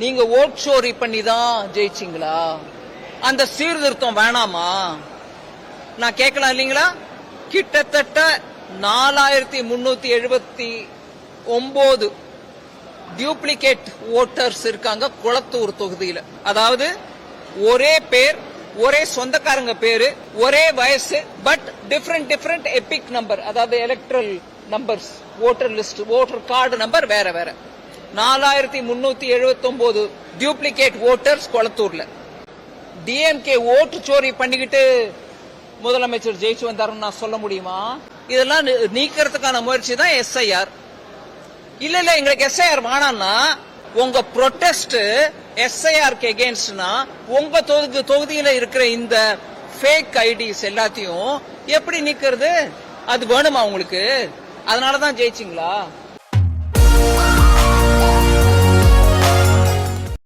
நீங்க ஓட் சோரி பண்ணி தான் ஜெயிச்சிங்களா? அந்த சீர்திருத்தம் வேணாமா? நான் கேட்கலாம் இல்லீங்களா? கிட்டத்தட்ட 4379 டியூப்ளிகேட் ஓட்டர்ஸ் இருக்காங்க குளத்தூர் தொகுதியில். அதாவது ஒரே பேர், ஒரே சொந்தக்காரங்க பேரு, ஒரே வயசு, பட் டிஃபரெண்ட் எபிக் நம்பர், அதாவது electoral numbers, voter list, voter card number வேற வேற. 4379 டியூப்ளிகேட் ஓட்டர்ஸ் குளத்தூர்ல. டிஎம்கே ஓட்டு சோரி பண்ணிக்கிட்டு முதலமைச்சர் ஜெயிச்சு வந்தாருன்னு நான் சொல்ல முடியுமா? இதெல்லாம் நீக்கிறதுக்கான முயற்சி தான் எஸ்ஐஆர். இல்ல எங்களுக்கு எஸ்ஐஆர் வேணாம்னா உங்க ப்ரொடெஸ்ட் எஸ்ஐஆருக்கு எகெயின்ஸ்ட்னா உங்க தொகுதியில இருக்கிற இந்த ஃபேக் ஐடிஸ் எல்லாத்தையும் எப்படி நீக்கிறது? அது வேணுமா உங்களுக்கு? அதனாலதான் ஜெயிச்சிங்களா?